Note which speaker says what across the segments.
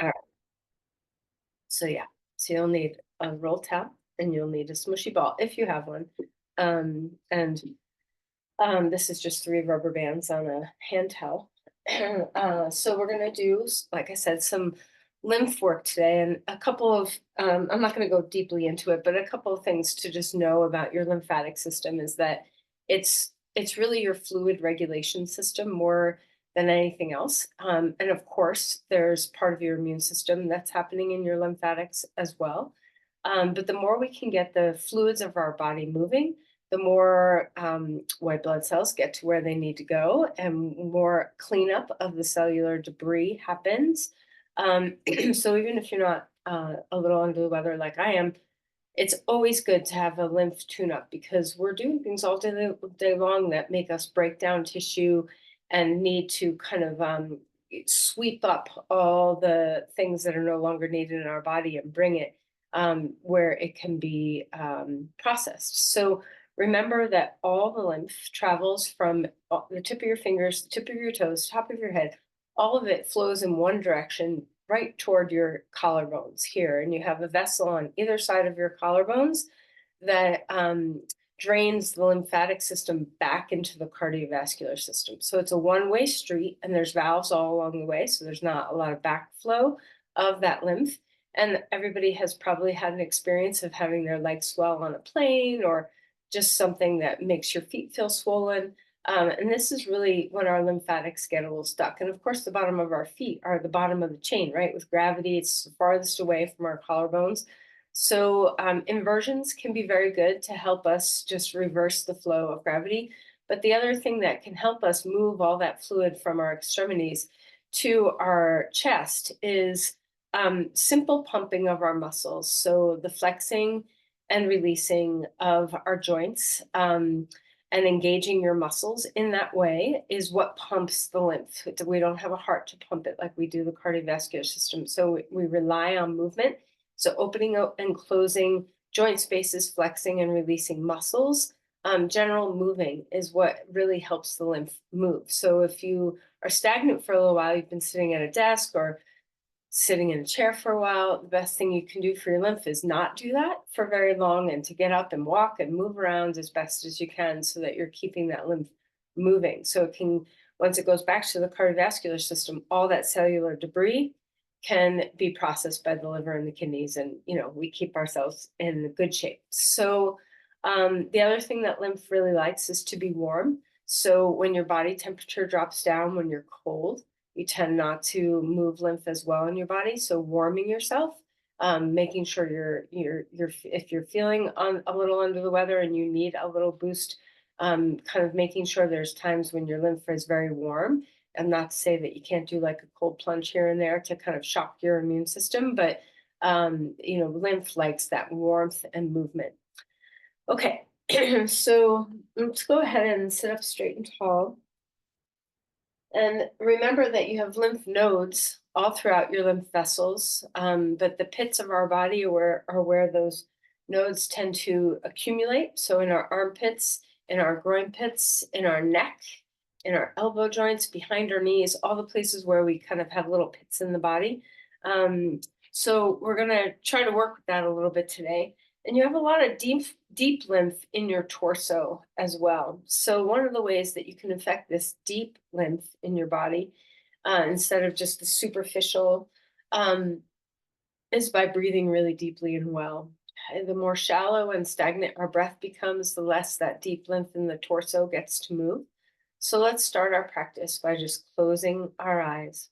Speaker 1: All right. So yeah, so you'll need a roll towel and you'll need a smushy ball if you have one. And this is just 3 rubber bands on a hand towel. So we're gonna do, like I said, some lymph work today, and a couple of. I'm not going to go deeply into it, but a couple of things to just know about your lymphatic system is that it's really your fluid regulation system more than anything else. And of course, there's part of your immune system that's happening in your lymphatics as well. But the more we can get the fluids of our body moving, the more white blood cells get to where they need to go, and more cleanup of the cellular debris happens. So even if you're not a little under the weather like I am, it's always good to have a lymph tune-up because we're doing things all day long that make us break down tissue and need to kind of sweep up all the things that are no longer needed in our body and bring it where it can be processed. So remember that all the lymph travels from the tip of your fingers, the tip of your toes, top of your head. All of it flows in one direction, right toward your collarbones here. And you have a vessel on either side of your collarbones that drains the lymphatic system back into the cardiovascular system. So it's a one-way street, and there's valves all along the way. So there's not a lot of backflow of that lymph. And everybody has probably had an experience of having their legs swell on a plane, or just something that makes your feet feel swollen. And this is really when our lymphatics get a little stuck. And of course, the bottom of our feet are the bottom of the chain, right? With gravity, it's the farthest away from our collarbones. So inversions can be very good to help us just reverse the flow of gravity. But the other thing that can help us move all that fluid from our extremities to our chest is simple pumping of our muscles. So the flexing and releasing of our joints. And engaging your muscles in that way is what pumps the lymph. We don't have a heart to pump it like we do the cardiovascular system. So we rely on movement. So opening up and closing joint spaces, flexing and releasing muscles, general moving is what really helps the lymph move. So if you are stagnant for a little while, you've been sitting at a desk or sitting in a chair for a while, the best thing you can do for your lymph is not do that for very long, and to get up and walk and move around as best as you can so that you're keeping that lymph moving. So it can, once it goes back to the cardiovascular system, all that cellular debris can be processed by the liver and the kidneys, and we keep ourselves in good shape. So the other thing that lymph really likes is to be warm. So when your body temperature drops down, when you're cold, you tend not to move lymph as well in your body. So warming yourself, making sure you're if you're feeling a little under the weather and you need a little boost, kind of making sure there's times when your lymph is very warm. And not to say that you can't do like a cold plunge here and there to kind of shock your immune system, but lymph likes that warmth and movement. Okay, so let's go ahead and sit up straight and tall. And remember that you have lymph nodes all throughout your lymph vessels, but the pits of our body are where those nodes tend to accumulate. So in our armpits, in our groin pits, in our neck, in our elbow joints, behind our knees, all the places where we kind of have little pits in the body. Um, so we're going to try to work with that a little bit today. And you have a lot of deep lymph in your torso as well. So one of the ways that you can affect this deep lymph in your body, instead of just the superficial, um, is by breathing really deeply and well. The more shallow and stagnant our breath becomes, the less that deep lymph in the torso gets to move. So let's start our practice by just closing our eyes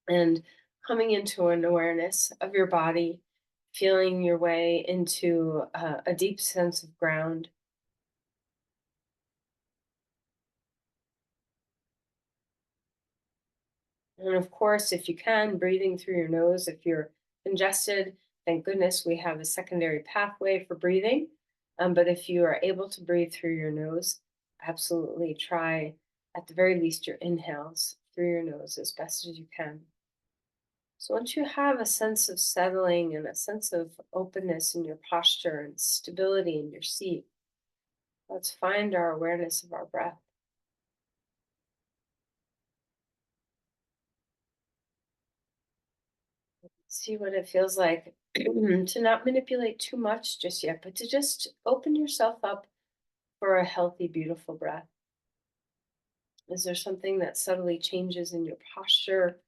Speaker 1: and coming into an awareness of your body, feeling your way into a deep sense of ground. And of course, if you can, breathing through your nose. If you're congested, thank goodness we have a secondary pathway for breathing. But if you are able to breathe through your nose, absolutely try, at the very least, your inhales through your nose as best as you can. So once you have a sense of settling and a sense of openness in your posture and stability in your seat, let's find our awareness of our breath. See what it feels like to not manipulate too much just yet, but to just open yourself up for a healthy, beautiful breath. Is there something that subtly changes in your posture?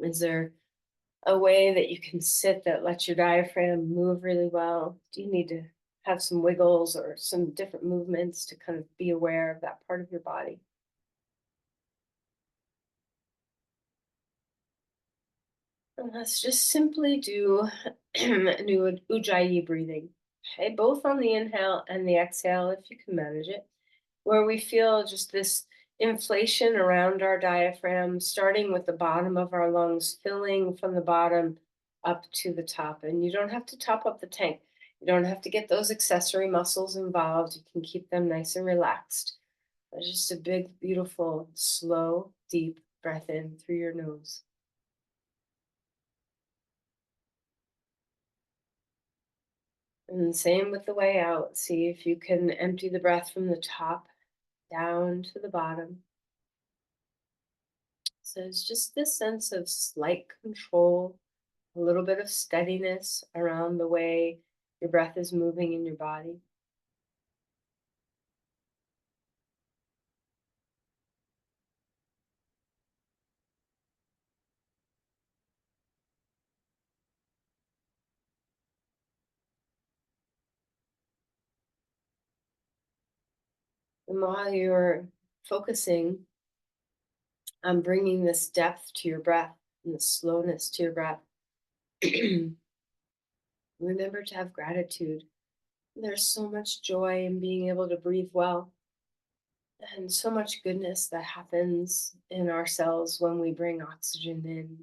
Speaker 1: Is there a way that you can sit that lets your diaphragm move really well? Do you need to have some wiggles or some different movements to kind of be aware of that part of your body? And let's just simply do new ujjayi breathing. Okay, both on the inhale and the exhale, if you can manage it, where we feel just this inflation around our diaphragm, starting with the bottom of our lungs, filling from the bottom up to the top. And you don't have to top up the tank. You don't have to get those accessory muscles involved. You can keep them nice and relaxed. It's just a big, beautiful, slow, deep breath in through your nose. And same with the way out. See if you can empty the breath from the top down to the bottom. So it's just this sense of slight control, a little bit of steadiness around the way your breath is moving in your body. And while you're focusing on bringing this depth to your breath and the slowness to your breath, remember to have gratitude. There's so much joy in being able to breathe well, and so much goodness that happens in our cells when we bring oxygen in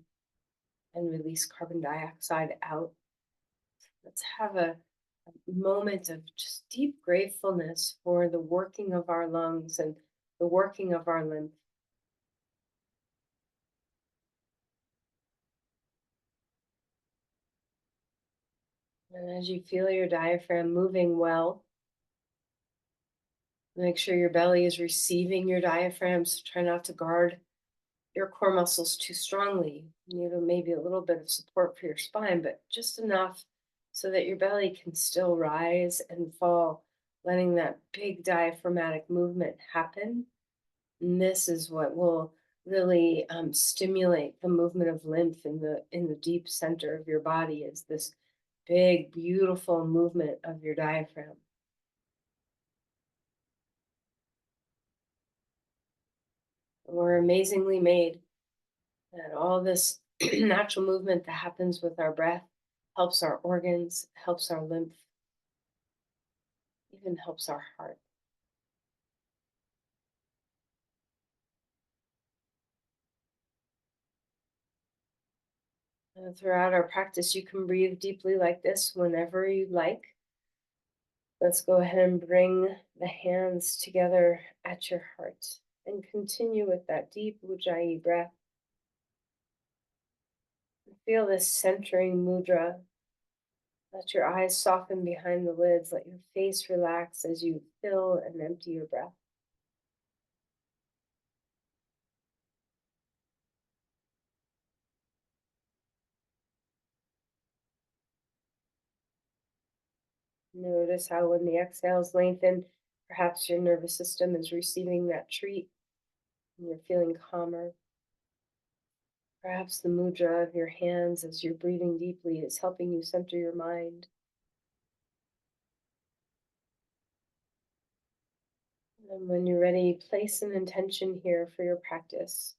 Speaker 1: and release carbon dioxide out. Let's have a moment of just deep gratefulness for the working of our lungs and the working of our lymph. And as you feel your diaphragm moving well, make sure your belly is receiving your diaphragm. So try not to guard your core muscles too strongly. You need maybe a little bit of support for your spine, but just enough so that your belly can still rise and fall, letting that big diaphragmatic movement happen. And this is what will really stimulate the movement of lymph in the deep center of your body. Is this big, beautiful movement of your diaphragm? We're amazingly made, and all this natural movement that happens with our breath helps our organs, helps our lymph, even helps our heart. And throughout our practice, you can breathe deeply like this whenever you like. Let's go ahead and bring the hands together at your heart and continue with that deep Ujjayi breath. Feel this centering mudra. Let your eyes soften behind the lids. Let your face relax as you fill and empty your breath. Notice how when the exhales lengthen, perhaps your nervous system is receiving that treat and you're feeling calmer. Perhaps the mudra of your hands as you're breathing deeply is helping you center your mind. And when you're ready, place an intention here for your practice.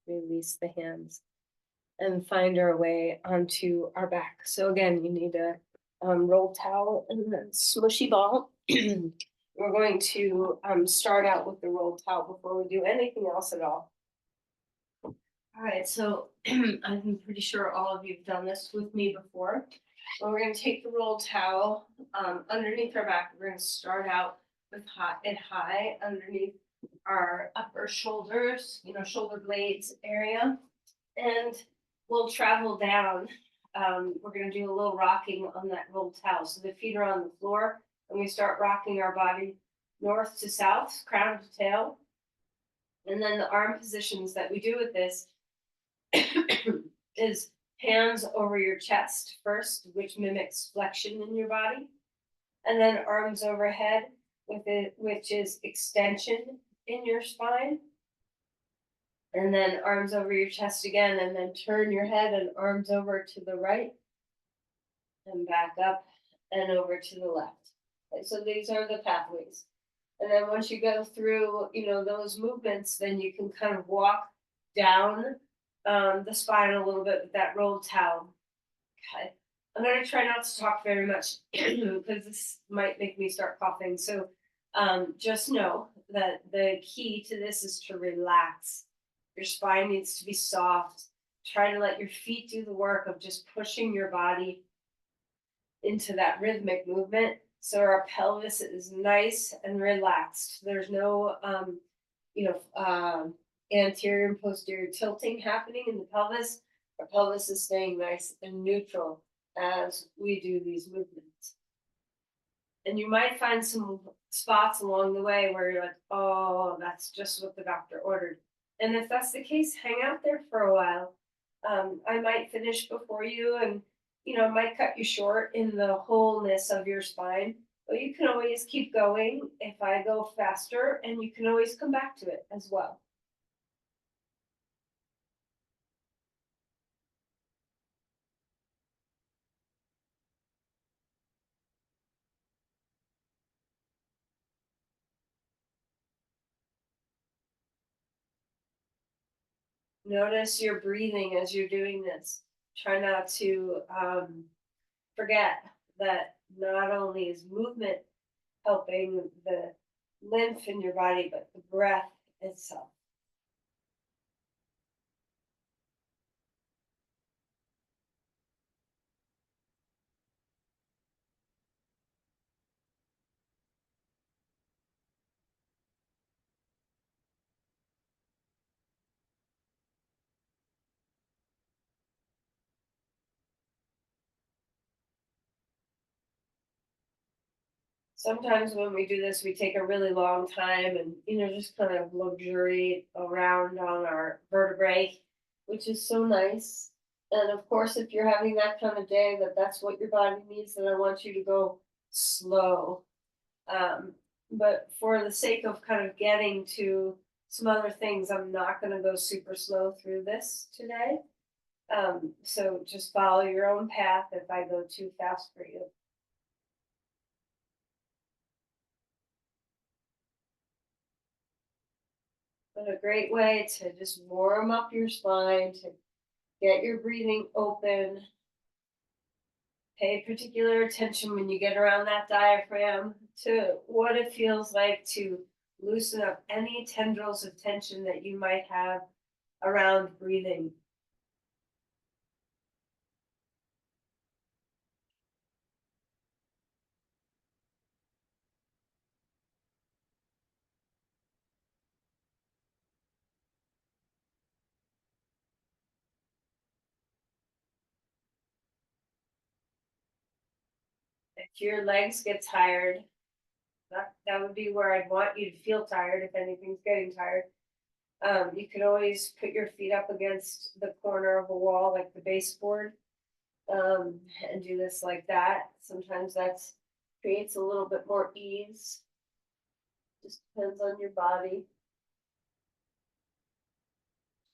Speaker 1: Release the hands and find our way onto our back. So again, you need a roll towel and a smushy ball. We're going to start out with the roll towel before we do anything else at all. All right, so I'm pretty sure all of you have done this with me before. Well, we're going to take the roll towel underneath our back. We're going to start out with it high underneath our upper shoulders, shoulder blades area. And we'll travel down. We're going to do a little rocking on that roll towel. So the feet are on the floor and we start rocking our body north to south, crown to tail. And then the arm positions that we do with this is hands over your chest first, which mimics flexion in your body, and then arms overhead with it, which is extension in your spine. And then arms over your chest again, and then turn your head and arms over to the right and back up and over to the left. Okay, so these are the pathways. And then once you go through, those movements, then you can kind of walk down the spine a little bit with that rolled towel. Okay. I'm going to try not to talk very much because this might make me start coughing. So just know that the key to this is to relax. Your spine needs to be soft. Try to let your feet do the work of just pushing your body into that rhythmic movement. So our pelvis is nice and relaxed. There's no, anterior and posterior tilting happening in the pelvis. Our pelvis is staying nice and neutral as we do these movements. And you might find some spots along the way where you're like, oh, that's just what the doctor ordered. And if that's the case, hang out there for a while. I might finish before you and, might cut you short in the wholeness of your spine. But you can always keep going if I go faster, and you can always come back to it as well. Notice your breathing as you're doing this. Try not to forget that not only is movement helping the lymph in your body, but the breath itself. Sometimes when we do this, we take a really long time and, just kind of luxuriate around on our vertebrae, which is so nice. And of course, if you're having that kind of day that's what your body needs, then I want you to go slow. But for the sake of kind of getting to some other things, I'm not going to go super slow through this today. So just follow your own path if I go too fast for you. But a great way to just warm up your spine, to get your breathing open. Pay particular attention when you get around that diaphragm to what it feels like to loosen up any tendrils of tension that you might have around breathing. If your legs get tired, that would be where I'd want you to feel tired if anything's getting tired. You can always put your feet up against the corner of a wall, like the baseboard, and do this like that. Sometimes that creates a little bit more ease. Just depends on your body.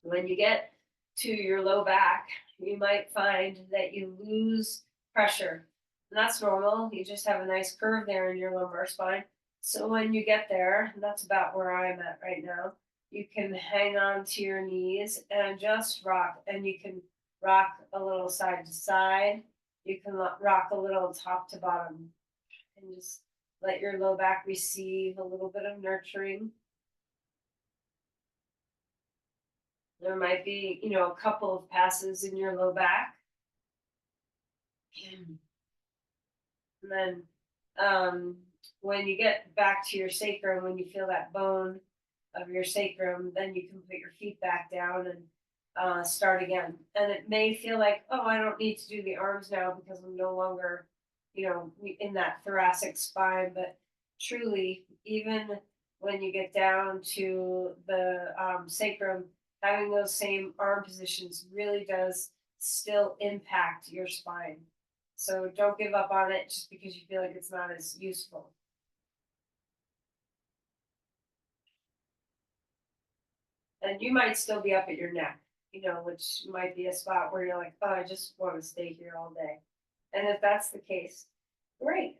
Speaker 1: When you get to your low back, you might find that you lose pressure. And that's normal. You just have a nice curve there in your lumbar spine. So when you get there, that's about where I'm at right now, you can hang on to your knees and just rock. And you can rock a little side to side. You can rock a little top to bottom and just let your low back receive a little bit of nurturing. There might be, a couple of passes in your low back. And then when you get back to your sacrum, when you feel that bone of your sacrum, then you can put your feet back down and start again. And it may feel like, oh, I don't need to do the arms now because I'm no longer
Speaker 2: in that thoracic spine, but truly, even when you get down to the sacrum, having those same arm positions really does still impact your spine. So don't give up on it just because you feel like it's not as useful. And you might still be up at your neck, which might be a spot where you're like, oh, I just want to stay here all day. And if that's the case, great.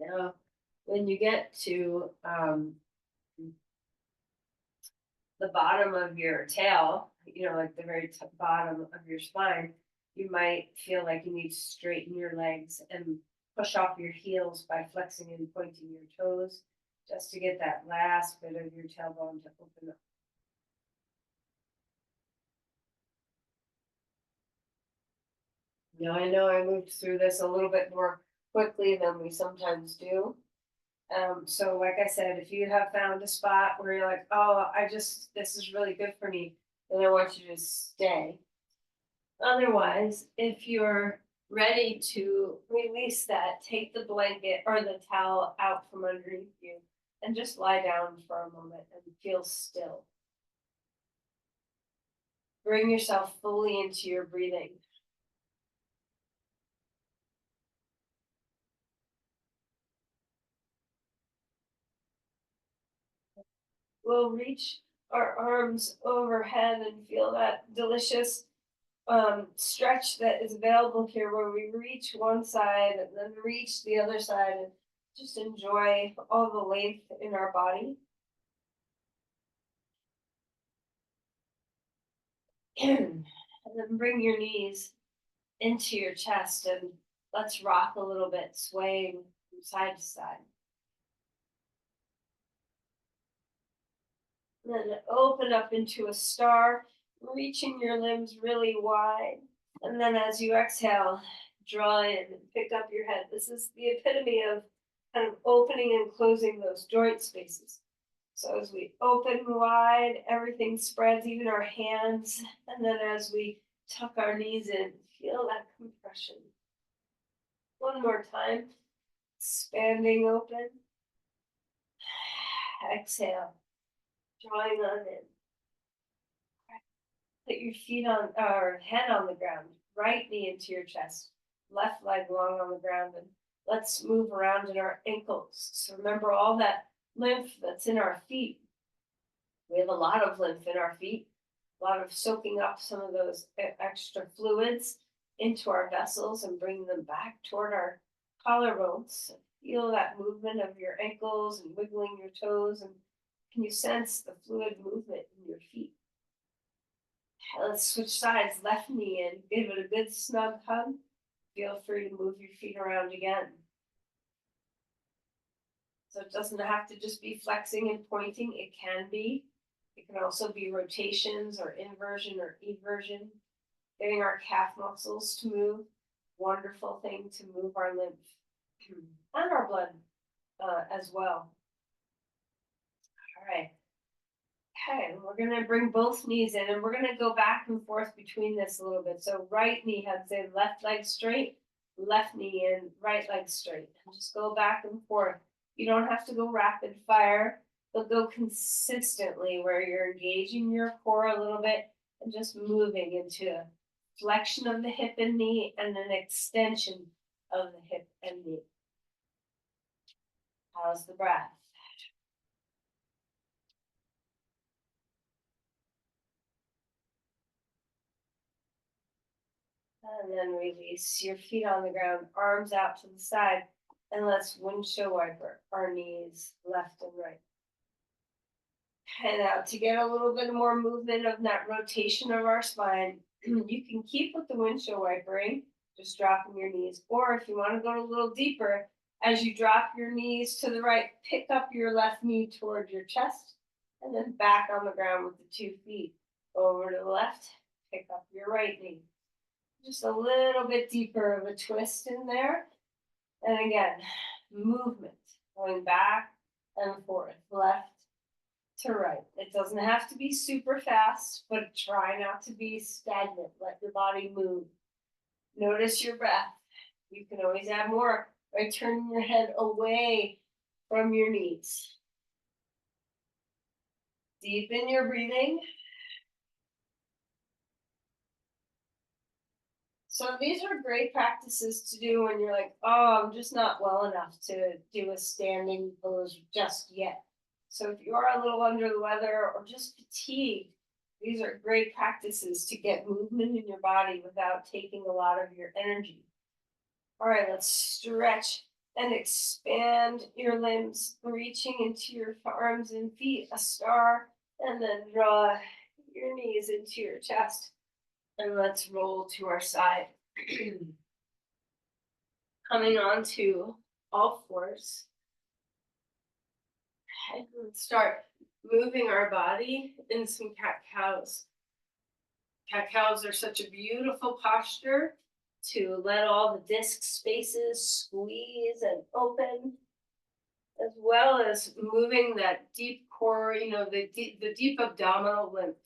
Speaker 2: Now, when you get to the bottom of your tail, like the very bottom of your spine, you might feel like you need to straighten your legs and push off your heels by flexing and pointing your toes just to get that last bit of your tailbone to open up. Now, I know I moved through this a little bit more quickly than we sometimes do. So like I said, if you have found a spot where you're like, oh, this is really good for me, then I want you to stay. Otherwise, if you're ready to release that, take the blanket or the towel out from underneath you and just lie down for a moment and feel still. Bring yourself fully into your breathing. We'll reach our arms overhead and feel that delicious stretch that is available here where we reach one side and then reach the other side and just enjoy all the length in our body. And then bring your knees into your chest and let's rock a little bit, swaying from side to side. And then open up into a star, reaching your limbs really wide. And then as you exhale, draw in and pick up your head. This is the epitome of kind of opening and closing those joint spaces. So as we open wide, everything spreads, even our hands. And then as we tuck our knees in, feel that compression. One more time, expanding open. Exhale, drawing on in. Put your feet on or head on the ground, right knee into your chest, left leg long on the ground, and let's move around in our ankles. So remember all that lymph that's in our feet. We have a lot of lymph in our feet, a lot of soaking up some of those extra fluids into our vessels and bringing them back toward our collarbones. Feel that movement of your ankles and wiggling your toes, and can you sense the fluid movement in your feet? Let's switch sides, left knee in, give it a good snug hug. Feel free to move your feet around again. So it doesn't have to just be flexing and pointing, it can be. It can also be rotations or inversion or eversion. Getting our calf muscles to move, wonderful thing to move our lymph and our blood as well. All right. Okay, we're gonna bring both knees in and we're gonna go back and forth between this a little bit. So right knee heads in, left leg straight, left knee in, right leg straight. And just go back and forth. You don't have to go rapid fire, but go consistently where you're engaging your core a little bit and just moving into a flexion of the hip and knee and an extension of the hip and knee. How's the breath? And then release your feet on the ground, arms out to the side, and let's windshield wiper our knees left and right. And now to get a little bit more movement of that rotation of our spine, you can keep with the windshield wipering, just dropping your knees. Or if you want to go a little deeper, As you drop your knees to the right, pick up your left knee toward your chest, and then back on the ground with the 2 feet. Over to the left, pick up your right knee. Just a little bit deeper of a twist in there. And again, movement, going back and forth, left to right. It doesn't have to be super fast, but try not to be stagnant. Let your body move. Notice your breath. You can always add more by turning your head away from your knees. Deepen your breathing. So these are great practices to do when you're like, oh, I'm just not well enough to do a standing pose just yet. So if you are a little under the weather or just fatigued, these are great practices to get movement in your body without taking a lot of your energy. All right, let's stretch and expand your limbs, reaching into your arms and feet, a star, and then draw your knees into your chest. And let's roll to our side. Coming on to all fours. And let's start moving our body in some cat-cows. Cat-cows are such a beautiful posture to let all the disc spaces squeeze and open, as well as moving that deep core, the deep abdominal lymph.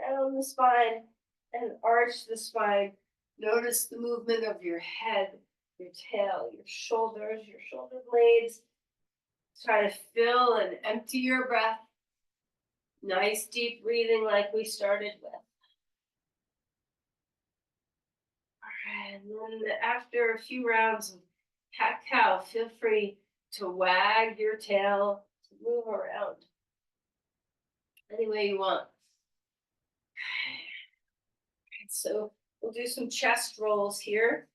Speaker 2: Round the spine and arch the spine. Notice the movement of your head, your tail, your shoulders, your shoulder blades. Try to fill and empty your breath. Nice deep breathing like we started with. All right, and then after a few rounds of cat-cow, feel free to wag your tail, to move around any way you want. So we'll do some chest rolls here.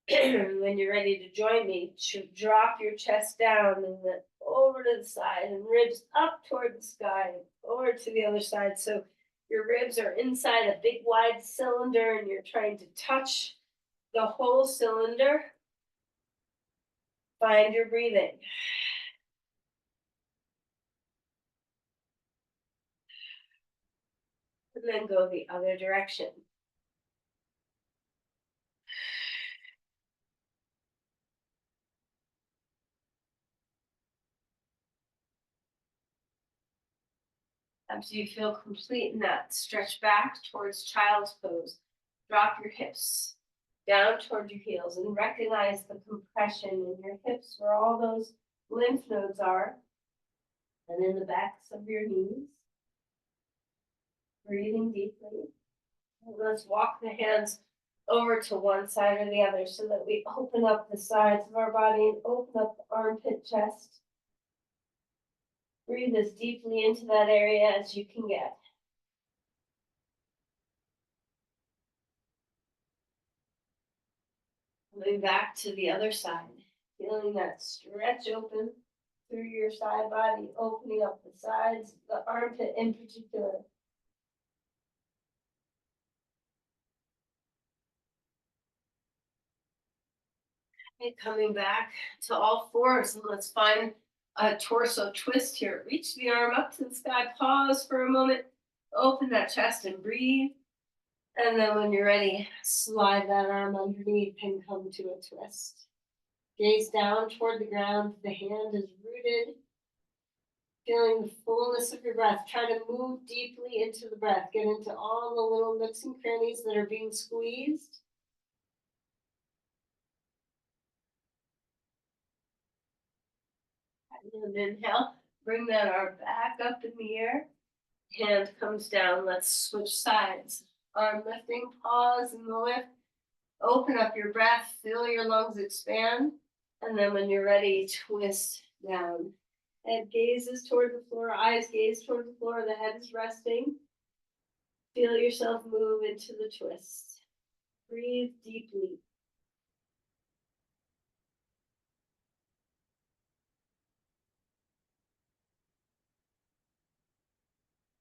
Speaker 2: When you're ready to join me, drop your chest down and then over to the side and ribs up toward the sky, over to the other side. So your ribs are inside a big wide cylinder and you're trying to touch the whole cylinder. Find your breathing. And then go the other direction. After you feel complete in that, stretch back towards child's pose. Drop your hips down toward your heels and recognize the compression in your hips where all those lymph nodes are and in the backs of your knees. Breathing deeply. And let's walk the hands over to one side or the other so that we open up the sides of our body and open up the armpit chest. Breathe as deeply into that area as you can get. Moving back to the other side, feeling that stretch open through your side body, opening up the sides, the armpit in particular. Okay, coming back to all fours, and let's find a torso twist here. Reach the arm up to the sky, pause for a moment, open that chest and breathe. And then when you're ready, slide that arm underneath and come to a twist. Gaze down toward the ground, the hand is rooted. Feeling the fullness of your breath. Try to move deeply into the breath. Get into all the little nooks and crannies that are being squeezed. And then inhale, bring that arm back up in the air. Hand comes down. Let's switch sides. Arm lifting, pause in the lift. Open up your breath, feel your lungs expand. And then when you're ready, twist down. Head gazes toward the floor, eyes gaze toward the floor, the head is resting. Feel yourself move into the twist. Breathe deeply.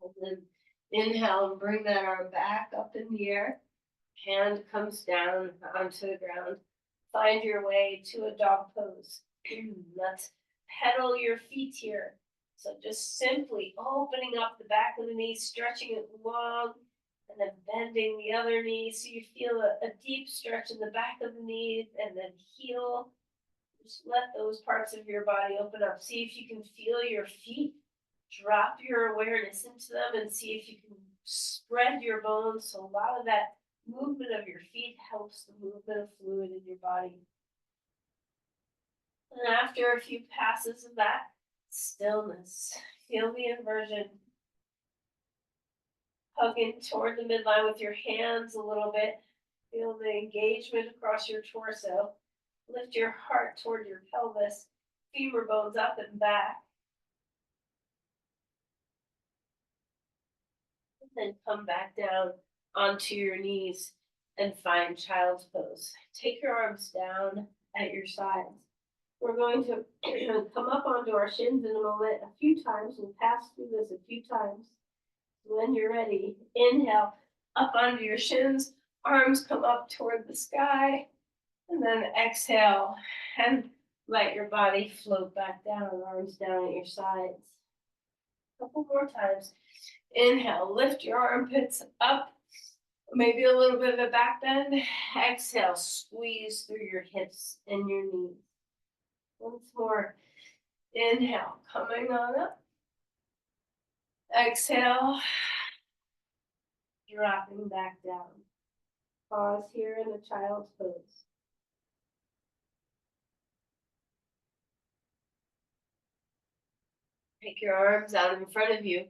Speaker 2: And then inhale and bring that arm back up in the air. Hand comes down onto the ground. find your way to a dog pose. Let's pedal your feet here. So just simply opening up the back of the knee, stretching it long, and then bending the other knee so you feel a deep stretch in the back of the knee, and then heel. Just let those parts of your body open up. See if you can feel your feet. Drop your awareness into them and see if you can spread your bones. So a lot of that movement of your feet helps the movement of fluid in your body. And after a few passes of that, stillness. Feel the inversion. Hugging toward the midline with your hands a little bit. Feel the engagement across your torso. Lift your heart toward your pelvis. Femur bones up and back. And then come back down onto your knees and find child's pose. Take your arms down at your sides. We're going to come up onto our shins in a moment a few times. We'll pass through this a few times. When you're ready, inhale up onto your shins, arms come up toward the sky, and then exhale and let your body float back down, arms down at your sides. A couple more times. Inhale, lift your armpits up, maybe a little bit of a back bend. Exhale, squeeze through your hips and your knees. Once more. Inhale, coming on up. Exhale, dropping back down. Pause here in the child's pose. Take your arms out in front of you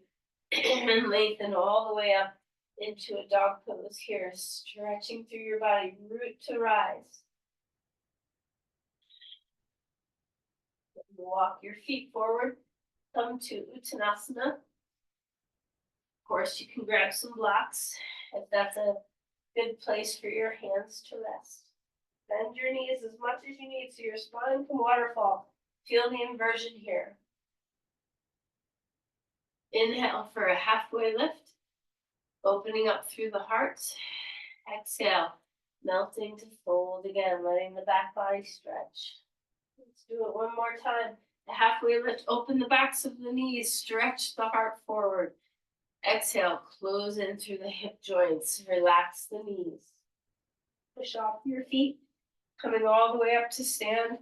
Speaker 2: and lengthen all the way up into a dog pose here, stretching through your body, root to rise. Walk your feet forward, come to Uttanasana. Of course, you can grab some blocks if that's a good place for your hands to rest. Bend your knees as much as you need so your spine can waterfall. Feel the inversion here. Inhale for a halfway lift, opening up through the heart. Exhale, melting to fold again, letting the back body stretch. Let's do it one more time. A halfway lift, open the backs of the knees, stretch the heart forward. Exhale, close in through the hip joints, relax the knees. Push off your feet, coming all the way up to stand.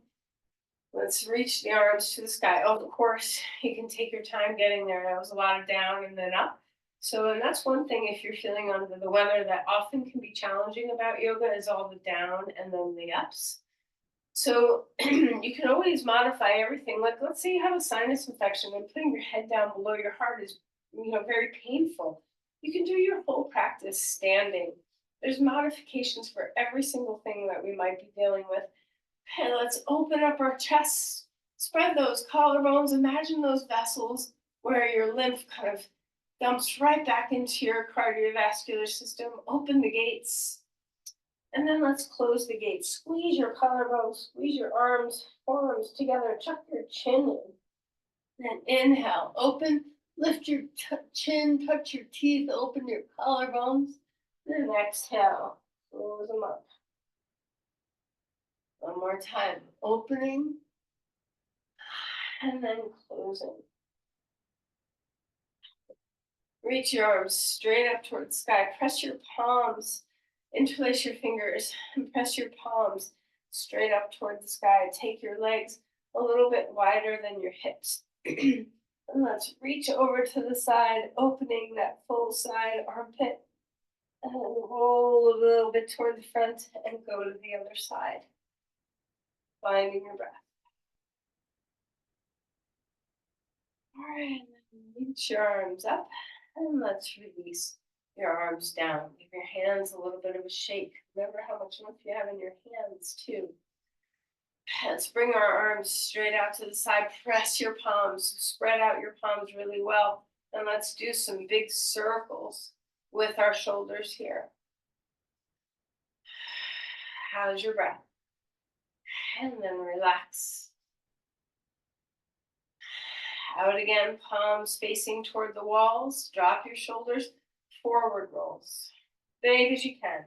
Speaker 2: Let's reach the arms to the sky. Oh, of course, you can take your time getting there. That was a lot of down and then up. So, and that's one thing if you're feeling under the weather that often can be challenging about yoga is all the down and then the ups. So you can always modify everything. Like let's say you have a sinus infection and putting your head down below your heart is, very painful. You can do your whole practice standing. There's modifications for every single thing that we might be dealing with. And let's open up our chests, spread those collarbones, imagine those vessels where your lymph kind of dumps right back into your cardiovascular system. Open the gates. And then let's close the gates. Squeeze your collarbones, squeeze your arms, forearms together, tuck your chin in. Then inhale, open, lift your chin, touch your teeth, open your collarbones. Then exhale, close them up. One more time, opening, and then closing. Reach your arms straight up towards the sky. Press your palms, interlace your fingers, and press your palms straight up toward the sky. Take your legs a little bit wider than your hips. And let's reach over to the side, opening that full side armpit. And roll a little bit toward the front and go to the other side. Finding your breath. All right, reach your arms up and let's release your arms down. Give your hands a little bit of a shake. Remember how much lymph you have in your hands too. Let's bring our arms straight out to the side. Press your palms, spread out your palms really well. And let's do some big circles with our shoulders here. How's your breath? And then relax. Out again, palms facing toward the walls. Drop your shoulders, forward rolls. Big as you can.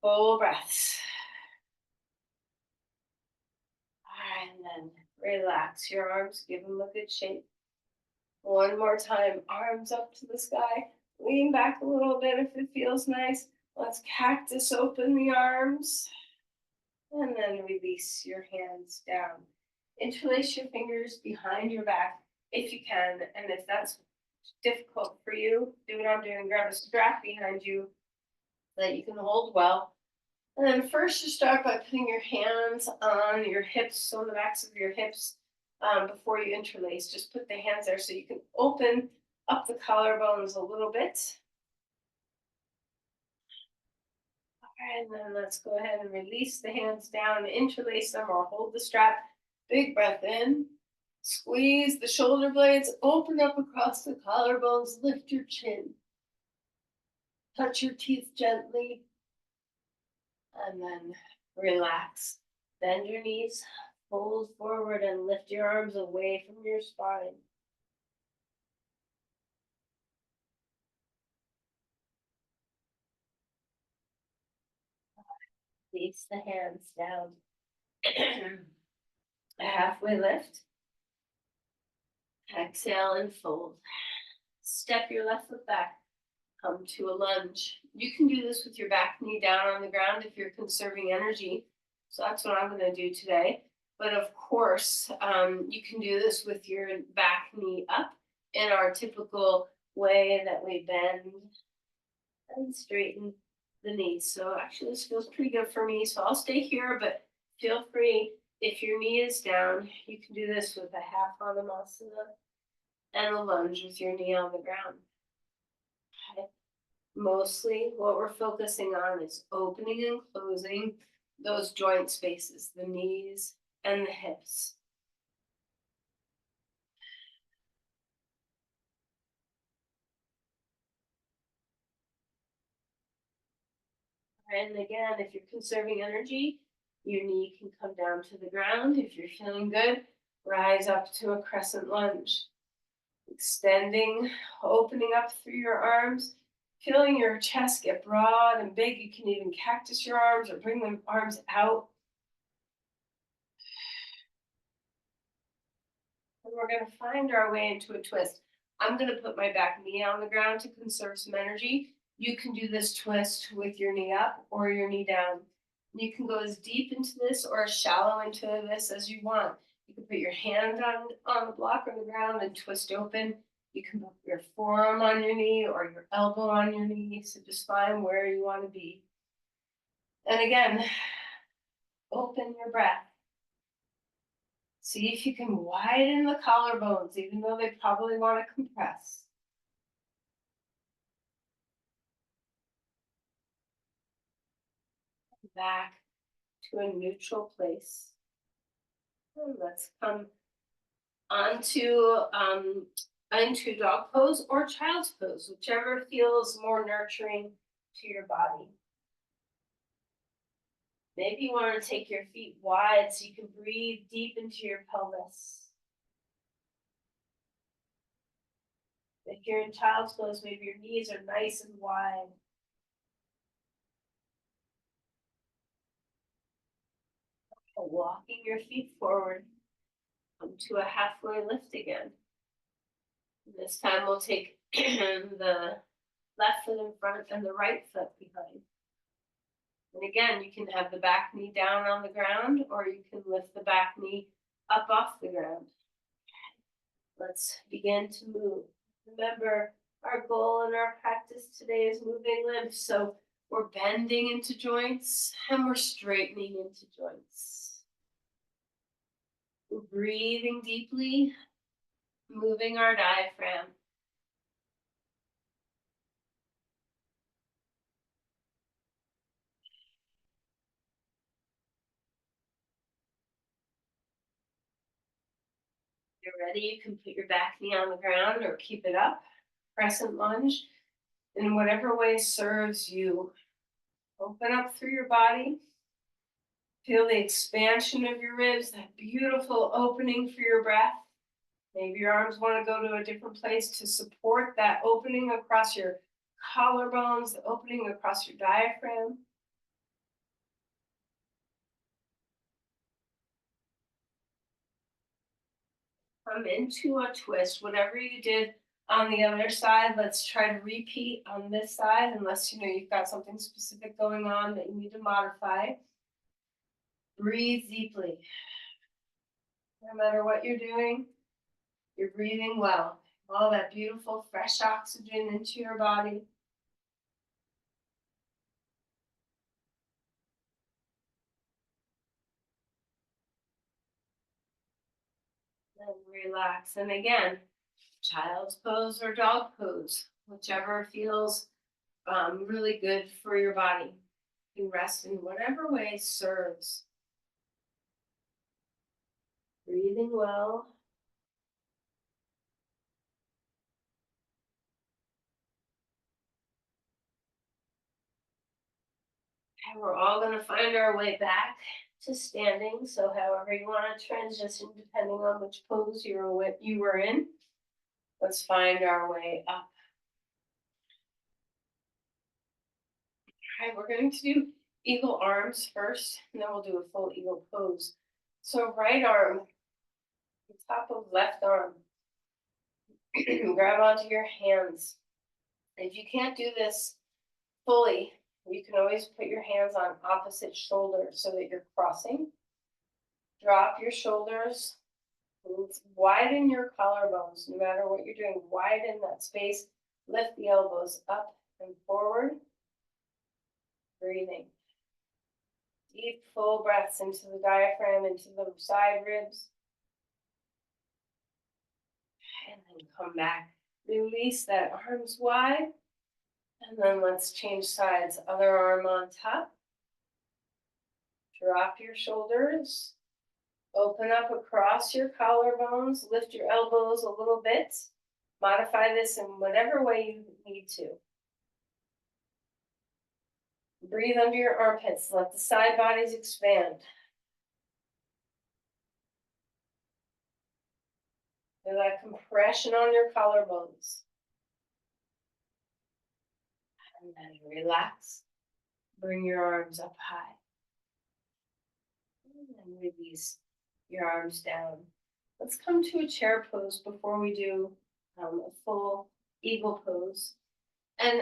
Speaker 2: Full breaths. And then relax your arms, give them a good shake. One more time, arms up to the sky. Lean back a little bit if it feels nice. Let's cactus open the arms. And then release your hands down. Interlace your fingers behind your back if you can. And if that's difficult for you, do what I'm doing. Grab a strap behind you that you can hold well. And then first you start by putting your hands on your hips, on the backs of your hips, before you interlace. Just put the hands there so you can open up the collarbones a little bit. All right, and then let's go ahead and release the hands down, interlace them or hold the strap. Big breath in. Squeeze the shoulder blades, open up across the collarbones, lift your chin. Touch your teeth gently. And then relax. Bend your knees, fold forward and lift your arms away from your spine. Release the hands down. A halfway lift. Exhale and fold. Step your left foot back. Come to a lunge. You can do this with your back knee down on the ground if you're conserving energy. So that's what I'm going to do today. But of course, you can do this with your back knee up in our typical way that we bend and straighten the knees. So actually this feels pretty good for me. So I'll stay here, but feel free, if your knee is down, you can do this with a half Anusasana and a lunge with your knee on the ground. Okay. Mostly what we're focusing on is opening and closing those joint spaces, the knees and the hips. And again, if you're conserving energy, your knee can come down to the ground. If you're feeling good, rise up to a crescent lunge. Extending, opening up through your arms, feeling your chest get broad and big. You can even cactus your arms or bring the arms out. And we're going to find our way into a twist. I'm going to put my back knee on the ground to conserve some energy. You can do this twist with your knee up or your knee down. You can go as deep into this or as shallow into this as you want. You can put your hand on the block or the ground and twist open. You can put your forearm on your knee or your elbow on your knee. So just find where you want to be. And again, open your breath. See if you can widen the collarbones, even though they probably want to compress. Back to a neutral place. And let's come into dog pose or child's pose, whichever feels more nurturing to your body. Maybe you want to take your feet wide so you can breathe deep into your pelvis. If you're in child's pose, maybe your knees are nice and wide. Walking your feet forward, come to a halfway lift again. This time we'll take the left foot in front and the right foot behind. And again, you can have the back knee down on the ground or you can lift the back knee up off the ground. Let's begin to move. Remember, our goal in our practice today is moving limbs. So we're bending into joints and we're straightening into joints. We're breathing deeply, moving our diaphragm. If you're ready, you can put your back knee on the ground or keep it up, crescent lunge, in whatever way serves you. Open up through your body. Feel the expansion of your ribs, that beautiful opening for your breath. Maybe your arms want to go to a different place to support that opening across your collarbones, the opening across your diaphragm. come into a twist, whatever you did on the other side, let's try to repeat on this side, unless you know you've got something specific going on that you need to modify. Breathe deeply. No matter what you're doing, you're breathing well. All that beautiful fresh oxygen into your body. And relax. And again, child's pose or dog pose, whichever feels really good for your body. You rest in whatever way serves. Breathing well. And we're all going to find our way back to standing. So however you want to transition, depending on which pose you were in, let's find our way up. All right, we're going to do eagle arms first, and then we'll do a full eagle pose. So right arm, the top of left arm, grab onto your hands. If you can't do this fully, you can always put your hands on opposite shoulders so that you're crossing. Drop your shoulders, widen your collarbones, no matter what you're doing, widen that space, lift the elbows up and forward. Breathing. Deep, full breaths into the diaphragm, into the side ribs. And then come back. Release that arms wide. And then let's change sides. Other arm on top. Drop your shoulders. Open up across your collarbones. Lift your elbows a little bit. Modify this in whatever way you need to. Breathe under your armpits. Let the side bodies expand. Feel that compression on your collarbones. And then relax. Bring your arms up high. And then release your arms down. Let's come to a chair pose before we do a full eagle pose. And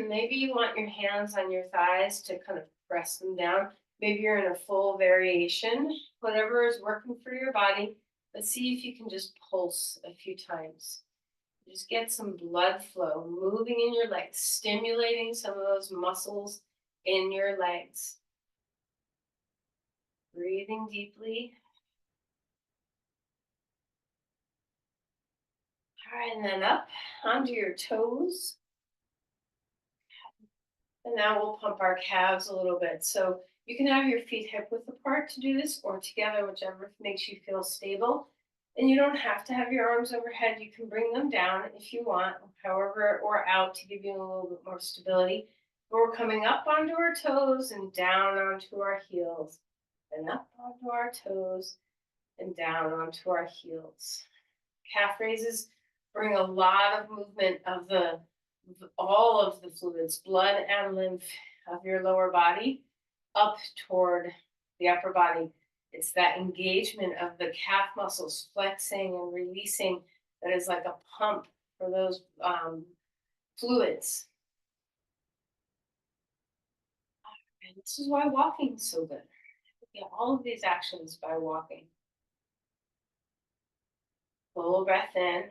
Speaker 2: maybe you want your hands on your thighs to kind of press them down. Maybe you're in a full variation, whatever is working for your body. But see if you can just pulse a few times. Just get some blood flow moving in your legs, stimulating some of those muscles in your legs. Breathing deeply. All right, and then up onto your toes. And now we'll pump our calves a little bit. So you can have your feet hip width apart to do this, or together, whichever makes you feel stable. And you don't have to have your arms overhead. You can bring them down if you want, however, or out to give you a little bit more stability. But we're coming up onto our toes and down onto our heels. And up onto our toes and down onto our heels. Calf raises bring a lot of movement of all of the fluids, blood and lymph of your lower body up toward the upper body. It's that engagement of the calf muscles flexing and releasing that is like a pump for those fluids. And this is why walking is so good. We get all of these actions by walking. Full breath in.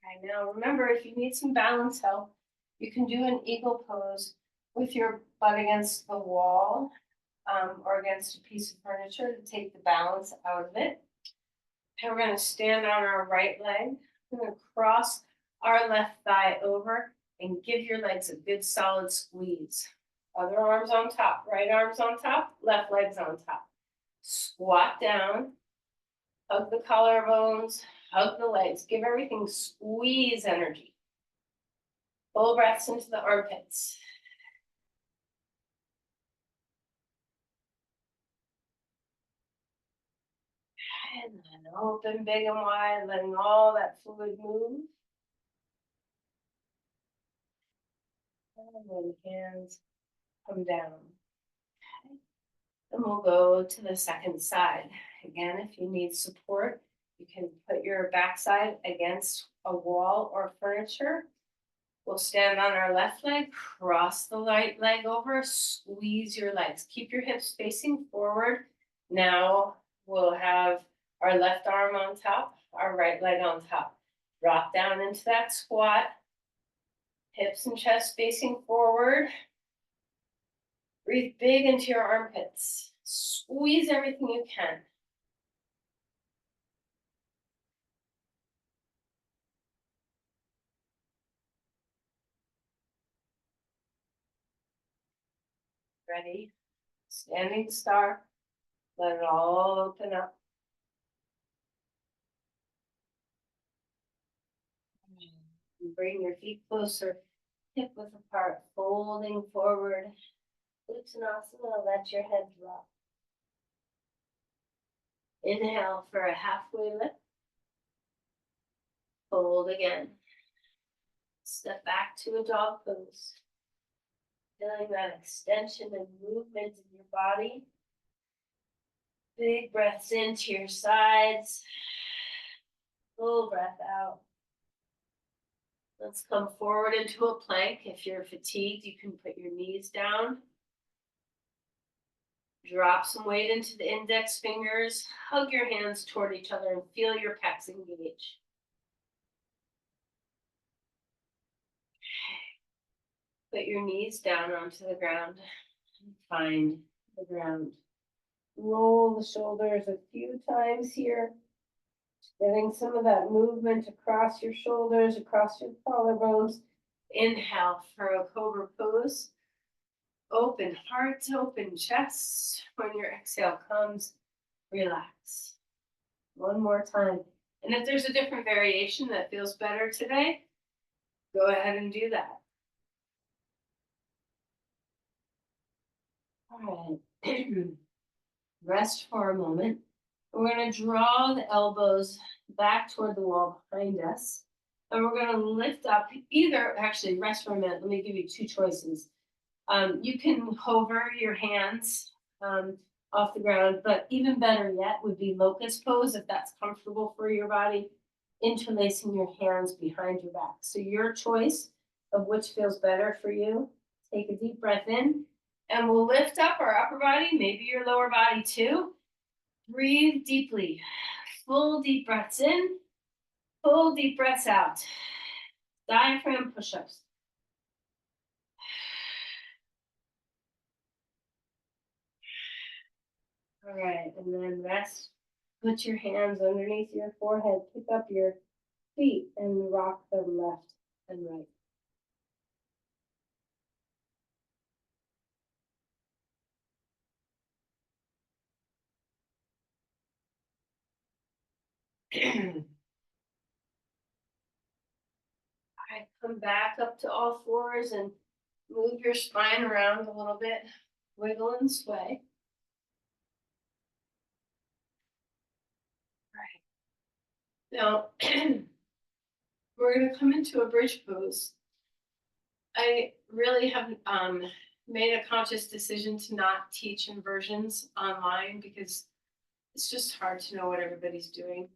Speaker 2: Okay, now remember, if you need some balance help, you can do an eagle pose with your butt against the wall or against a piece of furniture to take the balance out of it. And we're going to stand on our right leg. We're going to cross our left thigh over and give your legs a good solid squeeze. Other arms on top, right arms on top, left legs on top. Squat down, hug the collarbones, hug the legs, give everything squeeze energy. Full breaths into the armpits. And then open big and wide, letting all that fluid move. And then hands come down. Okay. Then we'll go to the second side. Again, if you need support, you can put your backside against a wall or furniture. We'll stand on our left leg, cross the right leg over, squeeze your legs. Keep your hips facing forward. Now we'll have our left arm on top, our right leg on top. Drop down into that squat. Hips and chest facing forward. Breathe big into your armpits. Squeeze everything you can. Ready? Standing star. Let it all open up. Bring your feet closer, hip width apart, folding forward. Uttanasana, let your head drop. Inhale for a halfway lift. Fold again. Step back to a dog pose. Feeling that extension and movement in your body. Big breaths into your sides. Full breath out. Let's come forward into a plank. If you're fatigued, you can put your knees down. Drop some weight into the index fingers. Hug your hands toward each other and feel your pecs engage. Put your knees down onto the ground. Find the ground. Roll the shoulders a few times here. Getting some of that movement across your shoulders, across your collarbones. Inhale for a cobra pose. Open heart, open chest. When your exhale comes, relax. One more time. And if there's a different variation that feels better today, go ahead and do that. All right. Rest for a moment. We're going to draw the elbows back toward the wall behind us. And we're going to lift up either, actually rest for a minute. Let me give you two choices. You can hover your hands off the ground, but even better yet would be locust pose if that's comfortable for your body, interlacing your hands behind your back. So your choice of which feels better for you. Take a deep breath in and we'll lift up our upper body, maybe your lower body too. Breathe deeply. Full deep breaths in, full deep breaths out. Diaphragm push-ups. All right, and then rest. Put your hands underneath your forehead. Pick up your feet and rock them left and right. All right, come back up to all fours and move your spine around a little bit. Wiggle and sway. All right. Now, we're going to come into a bridge pose. I really have made a conscious decision to not teach inversions online because it's just hard to know what everybody's doing.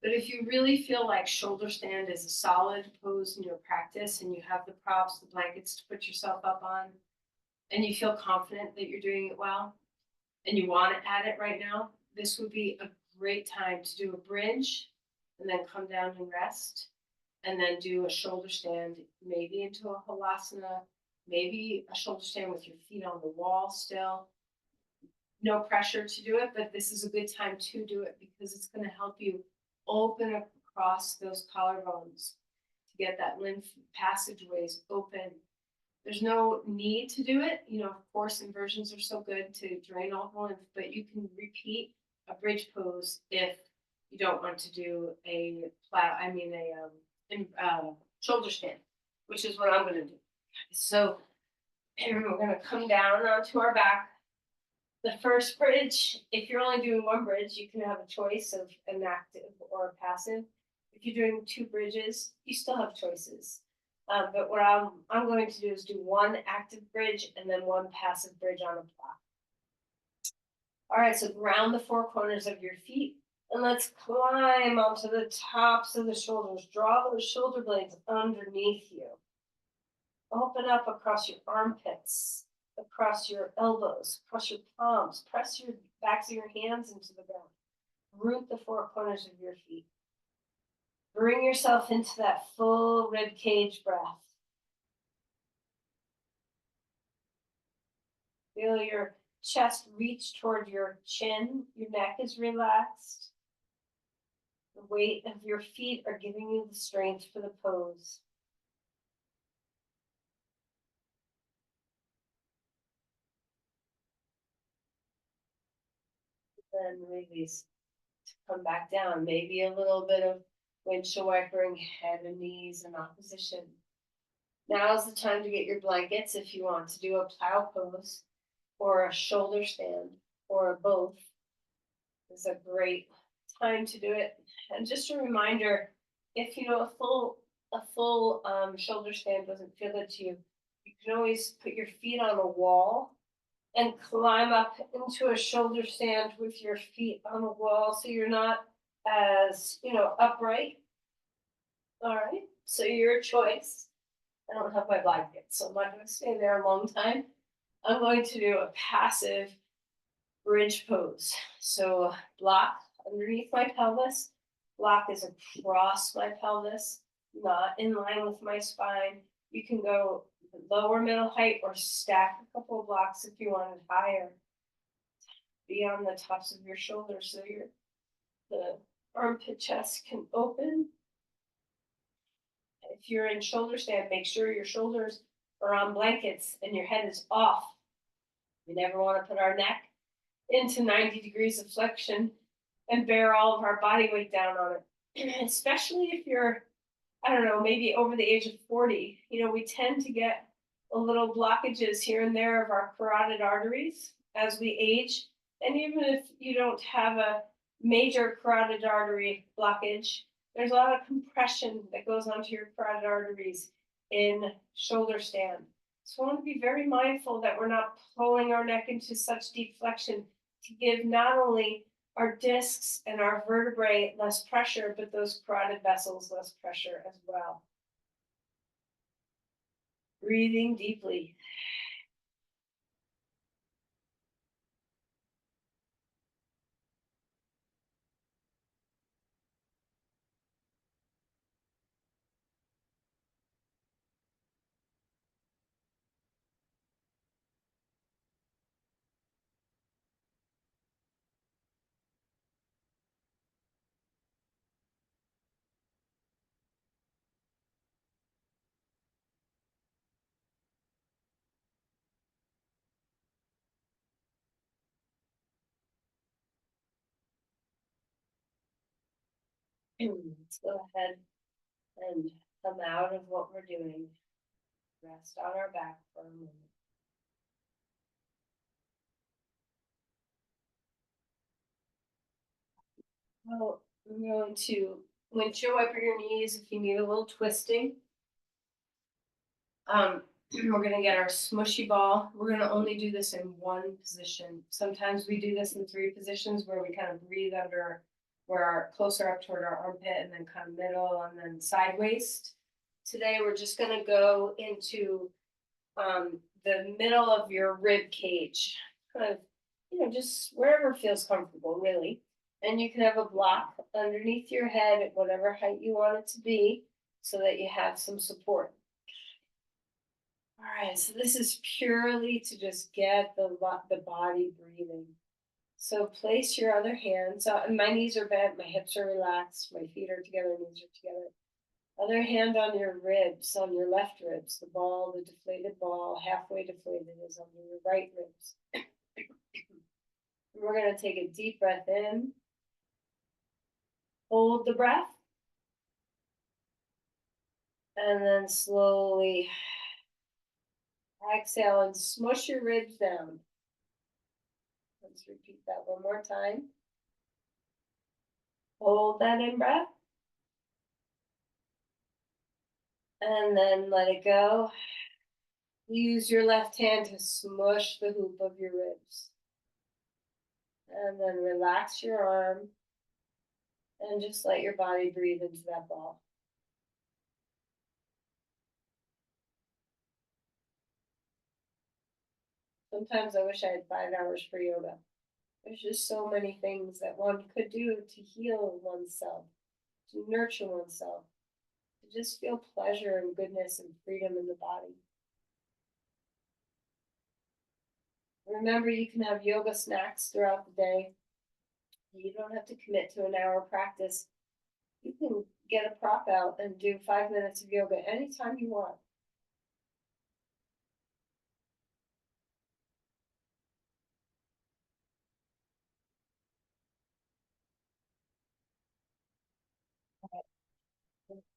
Speaker 2: But if you really feel like shoulder stand is a solid pose in your practice and you have the props, the blankets to put yourself up on, and you feel confident that you're doing it well, and you want to add it right now, this would be a great time to do a bridge and then come down and rest, and then do a shoulder stand, maybe into a halasana, maybe a shoulder stand with your feet on the wall still. No pressure to do it, but this is a good time to do it because it's going to help you open across those collarbones to get that lymph passageways open. There's no need to do it. You know, of course, inversions are so good to drain all the lymph, but you can repeat a bridge pose if you don't want to do a shoulder stand, which is what I'm going to do. So we're going to come down onto our back. The first bridge, if you're only doing one bridge, you can have a choice of an active or a passive. If you're doing two bridges, you still have choices. But what I'm going to do is do one active bridge and then one passive bridge on a block. All right, so ground the four corners of your feet and let's climb onto the tops of the shoulders. Draw those shoulder blades underneath you. Open up across your armpits, across your elbows, across your palms. Press your backs of your hands into the ground. Root the four corners of your feet. Bring yourself into that full rib cage breath. Feel your chest reach toward your chin. Your neck is relaxed. The weight of your feet are giving you the strength for the pose. Then release. Come back down. Maybe a little bit of windshield wipering, head and knees in opposition. Now is the time to get your blankets if you want to do a plow pose or a shoulder stand or both. It's a great time to do it. And just a reminder, if you know a full shoulder stand doesn't feel good to you, you can always put your feet on a wall and climb up into a shoulder stand with your feet on the wall so you're not as, upright. All right, so your choice. I don't have my blanket, so I'm not going to stay there a long time. I'm going to do a passive bridge pose. So block underneath my pelvis, block is across my pelvis, not in line with my spine. You can go lower middle height or stack a couple of blocks if you wanted higher. Be on the tops of your shoulders so the armpit chest can open. If you're in shoulder stand, make sure your shoulders are on blankets and your head is off. We never want to put our neck into 90 degrees of flexion and bear all of our body weight down on it. Especially if you're, I don't know, maybe over the age of 40. We tend to get a little blockages here and there of our carotid arteries as we age. And even if you don't have a major carotid artery blockage, there's a lot of compression that goes onto your carotid arteries in shoulder stand. So I want to be very mindful that we're not pulling our neck into such deep flexion to give not only our discs and our vertebrae less pressure, but those carotid vessels less pressure as well. Breathing deeply. Let's go ahead and come out of what we're doing. Rest on our back for a moment. Well, I'm going to windshield wiper your knees if you need a little twisting. We're going to get our smushy ball. We're going to only do this in one position. Sometimes we do this in three positions where we kind of breathe under where our closer up toward our armpit and then kind of middle and then side waist. Today we're just going to go into the middle of your rib cage, kind of, just wherever feels comfortable, really. And you can have a block underneath your head at whatever height you want it to be so that you have some support. All right, so this is purely to just get the body breathing. So place your other hand. So my knees are bent, my hips are relaxed, my feet are together, knees are together. Other hand on your ribs, on your left ribs. The ball, the deflated ball, halfway deflated is on your right ribs. We're going to take a deep breath in. Hold the breath. And then slowly exhale and smush your ribs down. Let's repeat that one more time. Hold that in breath. And then let it go. Use your left hand to smush the hoop of your ribs.
Speaker 1: And then relax your arm. And just let your body breathe into that ball. Sometimes I wish I had 5 hours for yoga. There's just so many things that one could do to heal oneself, to nurture oneself, to just feel pleasure and goodness and freedom in the body. Remember, you can have yoga snacks throughout the day. You don't have to commit to an hour practice. You can get a prop out and do 5 minutes of yoga anytime you want.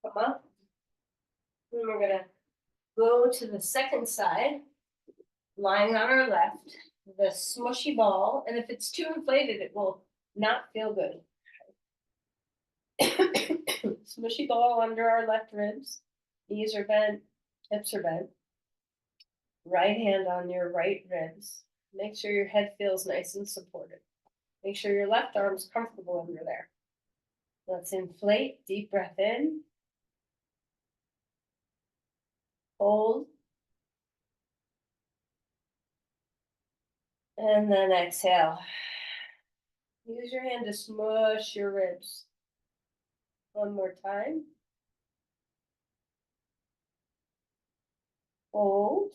Speaker 1: Come up. And we're gonna go to the second side, lying on our left, the smushy ball, and if it's too inflated, it will not feel good. Smushy ball under our left ribs, knees are bent, hips are bent. Right hand on your right ribs. Make sure your head feels nice and supported. Make sure your left arm's comfortable under there. Let's inflate, deep breath in. Hold. And then exhale. Use your hand to smush your ribs. One more time. Hold.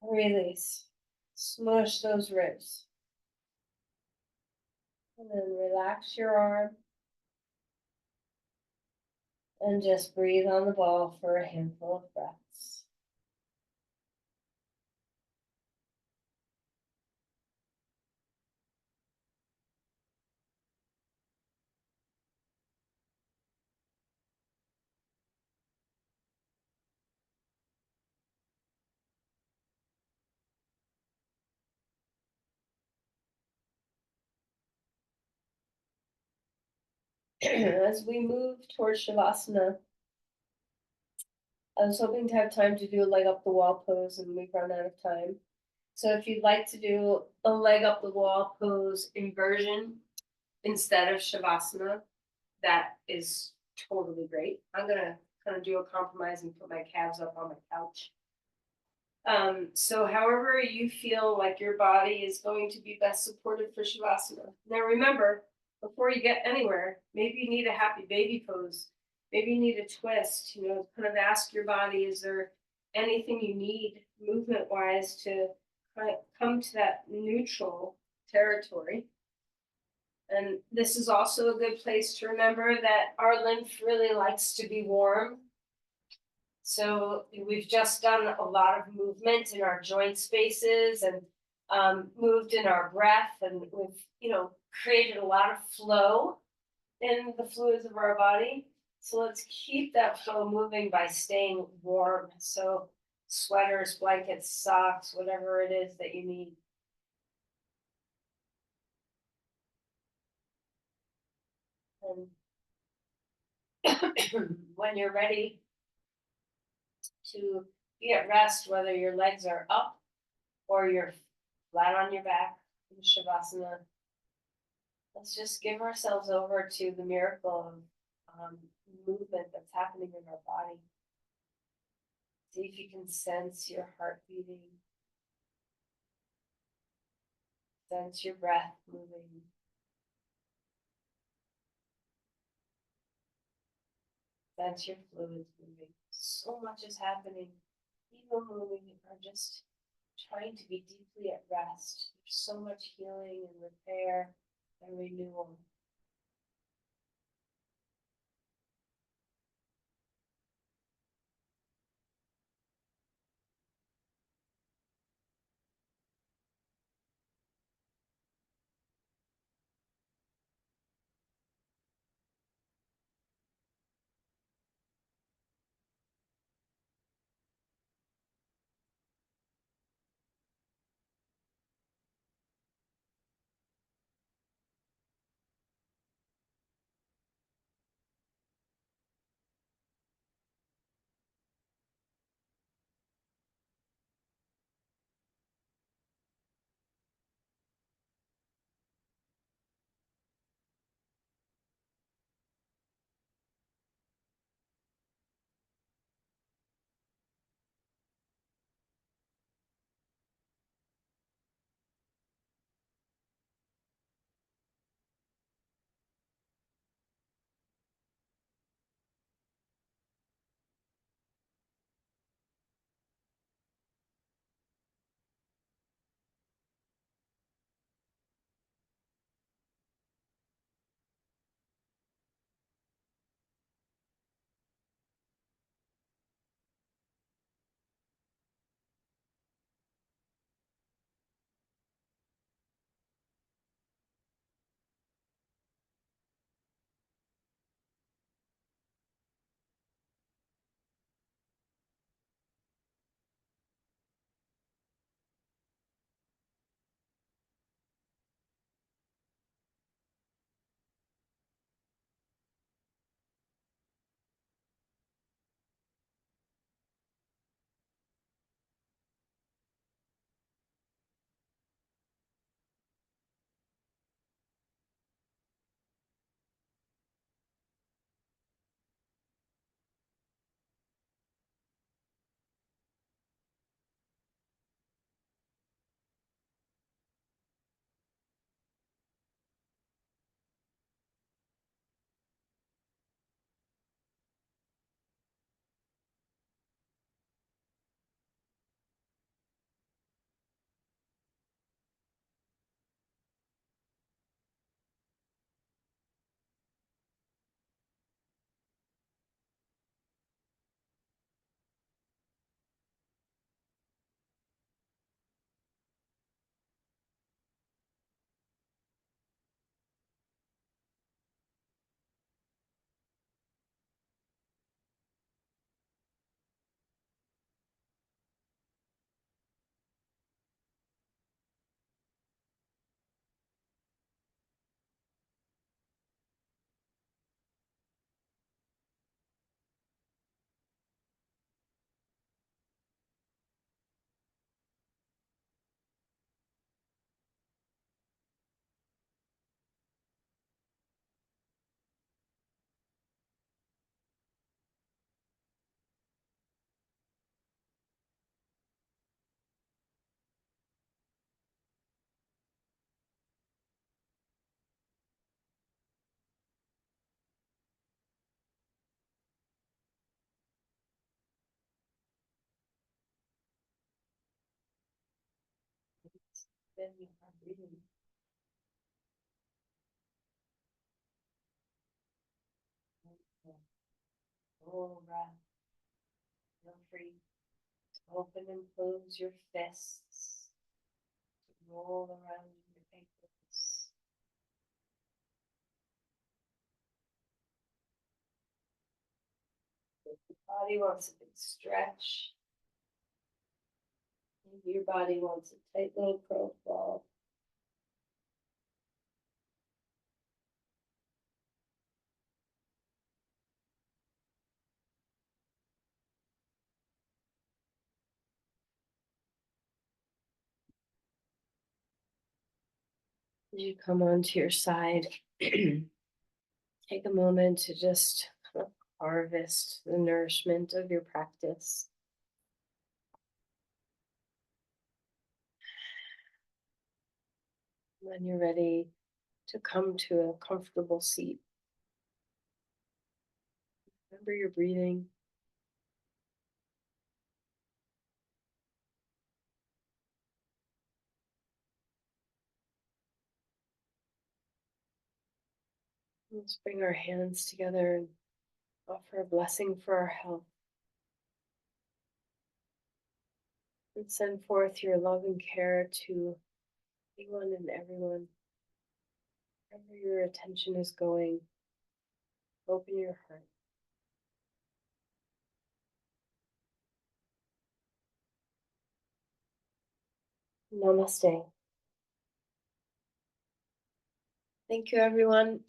Speaker 1: Release. Smush those ribs. And then relax your arm. And just breathe on the ball for a handful of breaths. As we move towards Shavasana, I was hoping to have time to do a leg up the wall pose, and we've run out of time. So if you'd like to do a leg up the wall pose inversion instead of Shavasana, that is totally great. I'm gonna kind of do a compromise and put my calves up on my couch. So however you feel like your body is going to be best supported for Shavasana. Now remember, before you get anywhere, maybe you need a happy baby pose. Maybe you need a twist, kind of ask your body, is there anything you need movement wise to kind of come to that neutral territory? And this is also a good place to remember that our lymph really likes to be warm. So we've just done a lot of movement in our joint spaces and moved in our breath, and we've, created a lot of flow in the fluids of our body. So let's keep that flow moving by staying warm. So sweaters, blankets, socks, whatever it is that you need. And when you're ready to be at rest, whether your legs are up or you're flat on your back in Shavasana, let's just give ourselves over to the miracle of movement that's happening in our body. See if you can sense your heart beating, sense your breath moving. Sense your fluids moving. So much is happening. Even when we are just trying to be deeply at rest, there's so much healing and repair and renewal.
Speaker 2: open your breathing. Full breath. Feel free to open and close your fists. Roll around your ankles. Your body wants a big stretch. Maybe your body wants a tight little profile. As you come onto your side, take a moment to just kind of harvest the nourishment of your practice. When you're ready to come to a comfortable seat, remember your breathing. Let's bring our hands together and offer a blessing for our health. And send forth your love and care to anyone and everyone. Wherever your attention is going, open your heart. Namaste. Thank you, everyone.